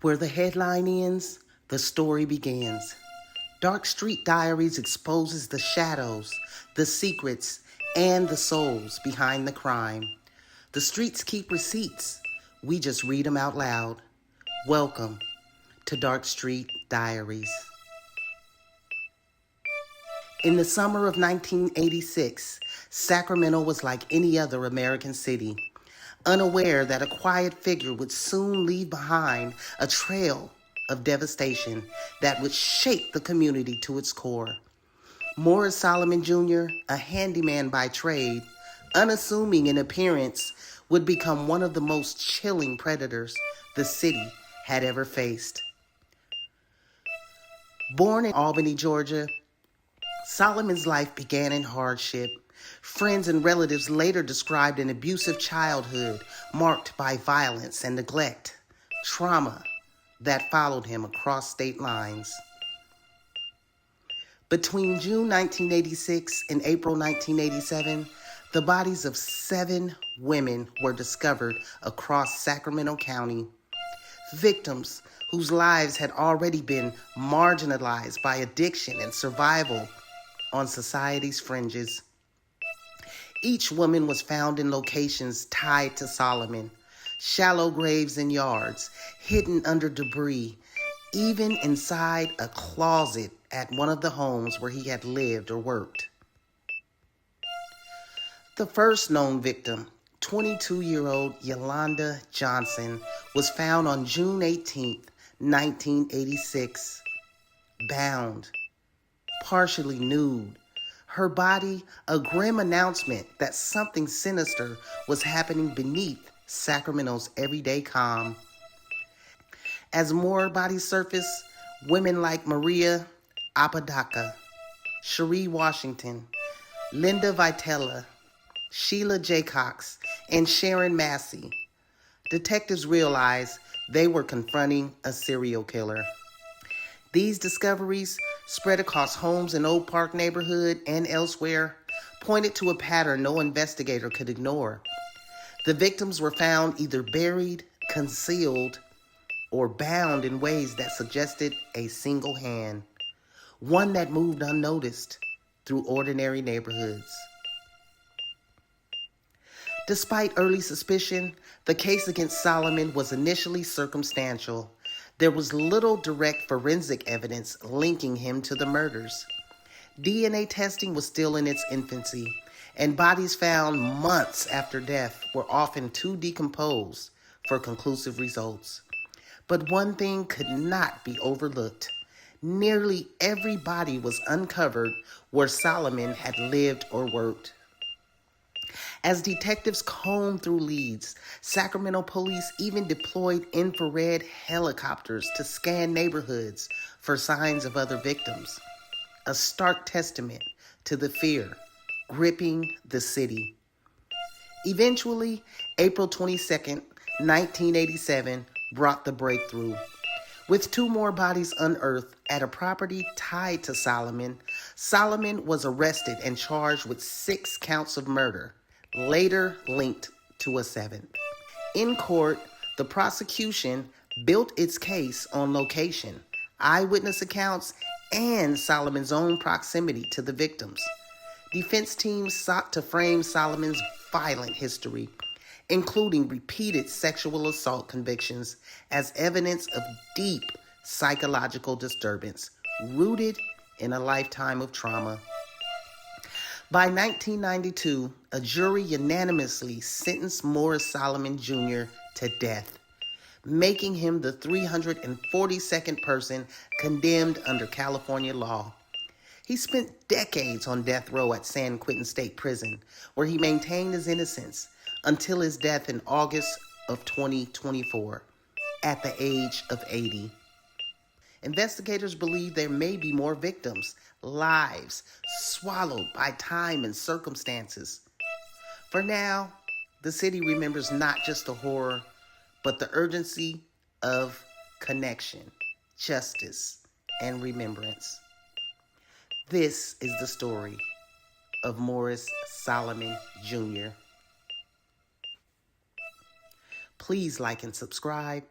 Where the headline ends, the story begins. Dark Street Diaries exposes the shadows, the secrets, and the souls behind the crime. The streets keep receipts. We just read them out loud. Welcome to Dark Street Diaries. In the summer of 1986, Sacramento was like any other American city, unaware that a quiet figure would soon leave behind a trail of devastation that would shake the community to its core. Morris Solomon Jr., a handyman by trade, unassuming in appearance, would become one of the most chilling predators the city had ever faced. Born in Albany, Georgia, Solomon's life began in hardship. Friends and relatives later described an abusive childhood marked by violence and neglect, trauma that followed him across state lines. Between June 1986 and April 1987, the bodies of 7 women were discovered across Sacramento County. Victims whose lives had already been marginalized by addiction and survival on society's fringes. Each woman was found in locations tied to Solomon, shallow graves in yards, hidden under debris, even inside a closet at one of the homes where he had lived or worked. The first known victim, 22-year-old Yolanda Johnson, was found on June 18, 1986, bound, partially nude. Her body, a grim announcement that something sinister was happening beneath Sacramento's everyday calm. As more bodies surfaced, women like Maria Apodaca, Cherie Washington, Linda Vitella, Sheila Jaycox, and Sharon Massey. Detectives realized they were confronting a serial killer. These discoveries, spread across homes in Oak Park neighborhood and elsewhere, pointed to a pattern no investigator could ignore. The victims were found either buried, concealed, or bound in ways that suggested a single hand, one that moved unnoticed through ordinary neighborhoods. Despite early suspicion, the case against Solomon was initially circumstantial. There was little direct forensic evidence linking him to the murders. DNA testing was still in its infancy, and bodies found months after death were often too decomposed for conclusive results. But one thing could not be overlooked. Nearly every body was uncovered where Solomon had lived or worked. As detectives combed through leads, Sacramento police even deployed infrared helicopters to scan neighborhoods for signs of other victims. A stark testament to the fear gripping the city. Eventually, April 22nd, 1987, brought the breakthrough. With 2 more bodies unearthed at a property tied to Solomon, Solomon was arrested and charged with 6 counts of murder, later linked to a 7th. In court, the prosecution built its case on location, eyewitness accounts, and Solomon's own proximity to the victims. Defense teams sought to frame Solomon's violent history, including repeated sexual assault convictions, as evidence of deep psychological disturbance rooted in a lifetime of trauma. By 1992, a jury unanimously sentenced Morris Solomon Jr. to death, making him the 342nd person condemned under California law. He spent decades on death row at San Quentin State Prison, where he maintained his innocence until his death in August of 2024, at the age of 80. Investigators believe there may be more victims, lives swallowed by time and circumstances. For now, the city remembers not just the horror, but the urgency of connection, justice, and remembrance. This is the story of Morris Solomon Jr. Please like and subscribe.